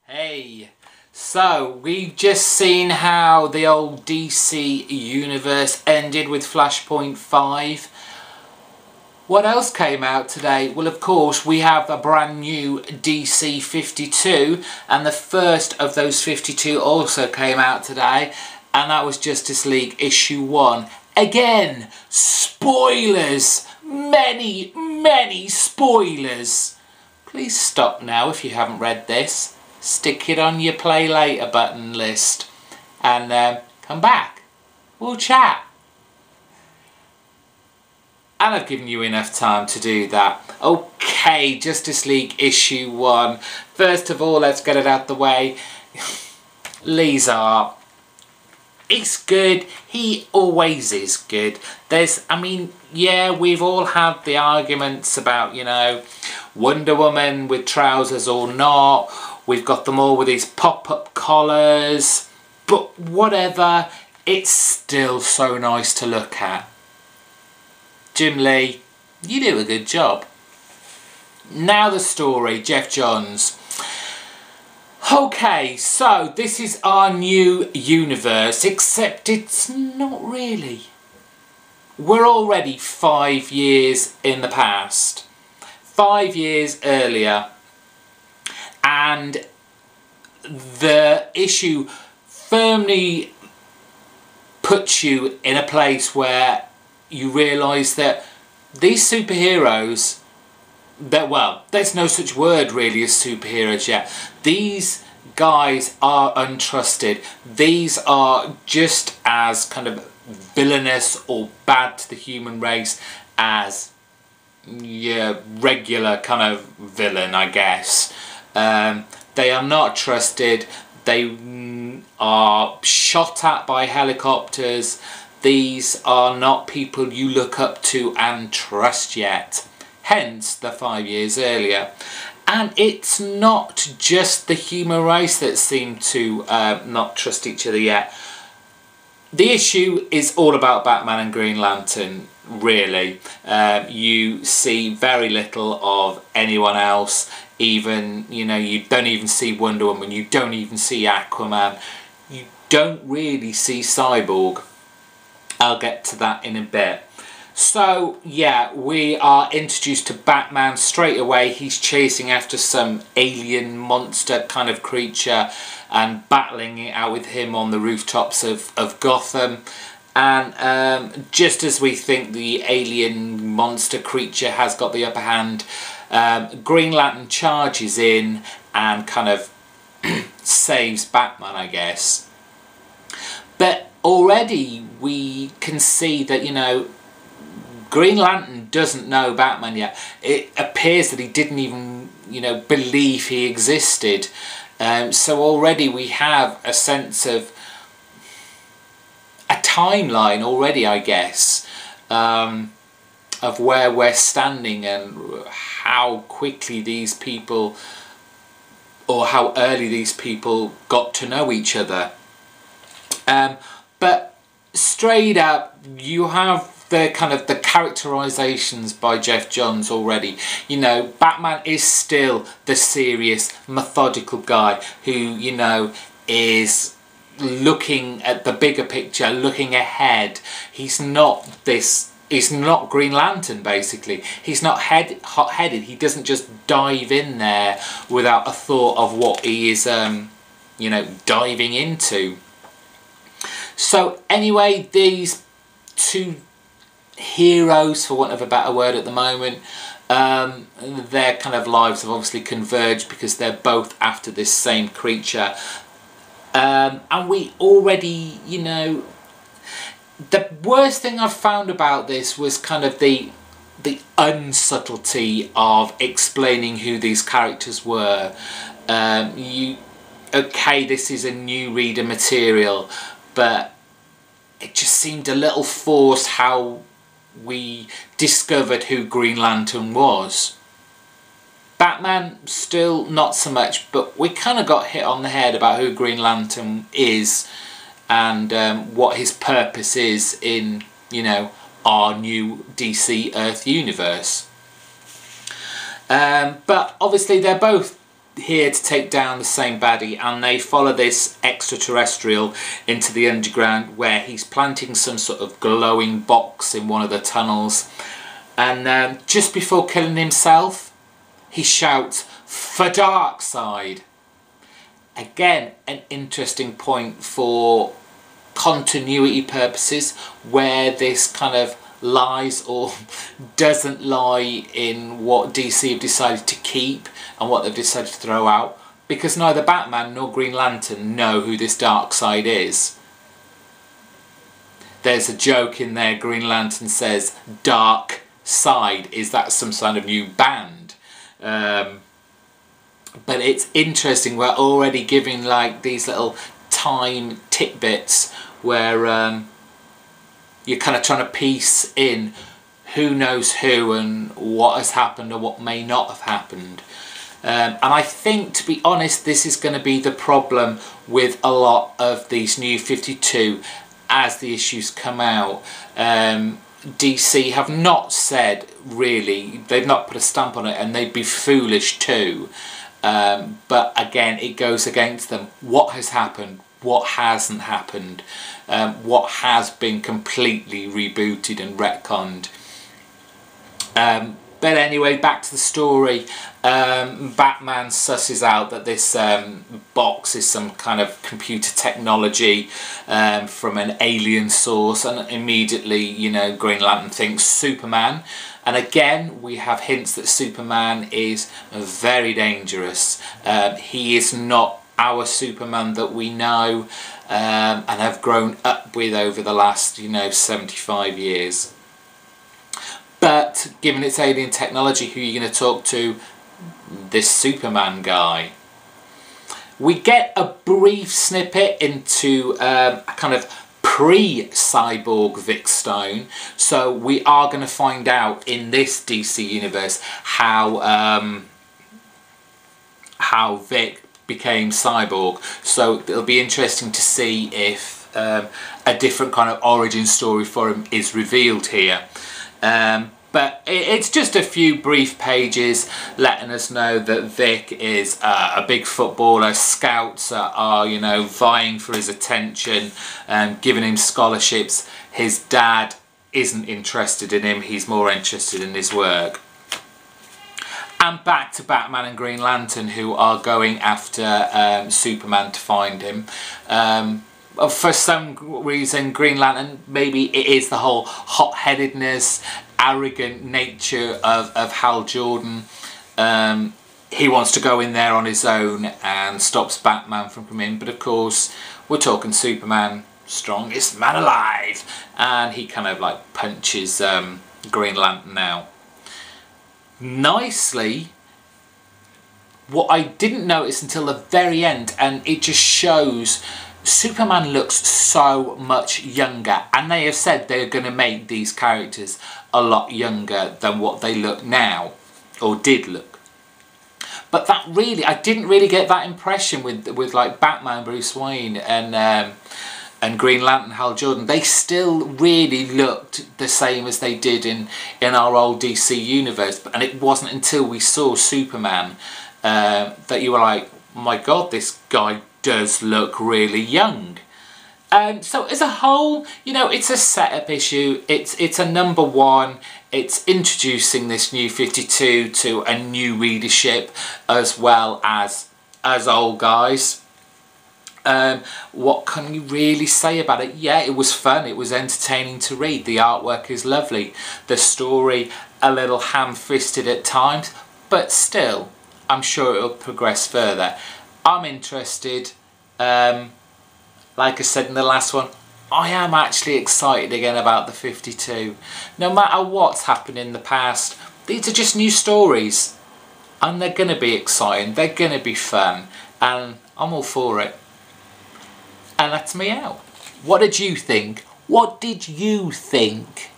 Hey, so we've just seen how the old DC universe ended with Flashpoint 5. What else came out today? Well, of course, we have a brand new DC 52, and the first of those 52 also came out today, and that was Justice League issue 1. Again, spoilers! Many spoilers! Please stop now if you haven't read this. Stick it on your play later button list and come back. We'll chat. And I've given you enough time to do that. Okay, Justice League issue 1. First of all, let's get it out the way. Lee's art. It's good. He always is good. Yeah, we've all had the arguments about, Wonder Woman with trousers or not. We've got them all with these pop-up collars. But whatever, it's still so nice to look at. Jim Lee, you do a good job. Now the story, Geoff Johns. Okay, so this is our new universe, except it's not really. We're already 5 years in the past. 5 years earlier. And the issue firmly puts you in a place where you realise that these superheroes, there's no such word really as superheroes yet. These guys are untrusted. These are just as kind of villainous or bad to the human race as your regular kind of villain, I guess. They are not trusted. They are shot at by helicopters. These are not people you look up to and trust yet. Hence the 5 years earlier. And it's not just the human race that seem to not trust each other yet. The issue is all about Batman and Green Lantern, really. You see very little of anyone else. Even, you don't even see Wonder Woman. You don't even see Aquaman. You don't really see Cyborg. I'll get to that in a bit. So, yeah, we are introduced to Batman straight away. He's chasing after some alien monster kind of creature and battling it out with him on the rooftops of Gotham. And just as we think the alien monster creature has got the upper hand, Green Lantern charges in and kind of saves Batman, I guess. But already we can see that, Green Lantern doesn't know Batman yet. It appears that he didn't even, believe he existed. So already we have a sense of a timeline already, I guess, of where we're standing and how quickly these people, or how early these people got to know each other. But straight up, you have the kind of the characterizations by Geoff Johns already. Batman is still the serious, methodical guy who, is looking at the bigger picture, looking ahead. He's not Green Lantern, basically. He's not hot-headed. He doesn't just dive in there without a thought of what he is, diving into. So anyway, these two heroes, for want of a better word at the moment, their kind of lives have obviously converged because they're both after this same creature. And we already, the worst thing I've found about this was kind of the unsubtlety of explaining who these characters were. Okay, this is a new reader material, but it just seemed a little forced how we discovered who Green Lantern was. Batman, still not so much, but we kind of got hit on the head about who Green Lantern is and what his purpose is in, our new DC Earth universe. But obviously they're both here to take down the same baddie, and they follow this extraterrestrial into the underground where he's planting some sort of glowing box in one of the tunnels, and just before killing himself he shouts, "For Darkseid." Again, an interesting point for continuity purposes, where this kind of lies or doesn't lie in what DC have decided to keep and what they've decided to throw out, because neither Batman nor Green Lantern know who this Darkseid is. There's a joke in there, Green Lantern says Dark Side, is that some kind of new band? But it's interesting, we're already giving like these little time tidbits where you're kind of trying to piece in who knows who and what has happened or what may not have happened. And I think, to be honest, this is going to be the problem with a lot of these New 52 as the issues come out. DC have not said, really, they've not put a stamp on it, and they'd be foolish too. But again, it goes against them. What has happened? What hasn't happened? What has been completely rebooted and retconned? But anyway, back to the story. Batman susses out that this box is some kind of computer technology from an alien source, and immediately, you know, Green Lantern thinks Superman. And again, we have hints that Superman is very dangerous. He is not our Superman that we know and have grown up with over the last, you know, 75 years. But given its alien technology, who are you going to talk to? This Superman guy. We get a brief snippet into a kind of pre-cyborg Vic Stone, so we are going to find out in this DC universe how Vic became cyborg. So it'll be interesting to see if a different kind of origin story for him is revealed here. But it's just a few brief pages letting us know that Vic is a big footballer. Scouts are, you know, vying for his attention and giving him scholarships. His dad isn't interested in him, he's more interested in his work. And back to Batman and Green Lantern, who are going after Superman to find him. For some reason, Green Lantern, maybe it is the whole hot-headedness, arrogant nature of Hal Jordan. He wants to go in there on his own and stops Batman from coming in. But of course, we're talking Superman, strongest man alive. And he kind of like punches Green Lantern out. Nicely, what I didn't notice until the very end, and it just shows Superman looks so much younger, and they have said they're going to make these characters a lot younger than what they look now, or did look. But that really, I didn't really get that impression with like Batman, Bruce Wayne, and Green Lantern, Hal Jordan. They still really looked the same as they did in our old DC universe, and it wasn't until we saw Superman that you were like, oh my God, this guy does look really young. So as a whole, you know, it's a setup issue. It's a #1. It's introducing this New 52 to a new readership as well as old guys. What can you really say about it? Yeah, it was fun. It was entertaining to read. The artwork is lovely. The story a little ham-fisted at times, but still, I'm sure it'll progress further. I'm interested. Like I said in the last one, I am actually excited again about the 52. No matter what's happened in the past, these are just new stories. And they're going to be exciting, they're going to be fun, and I'm all for it. And that's me out. What did you think? What did you think?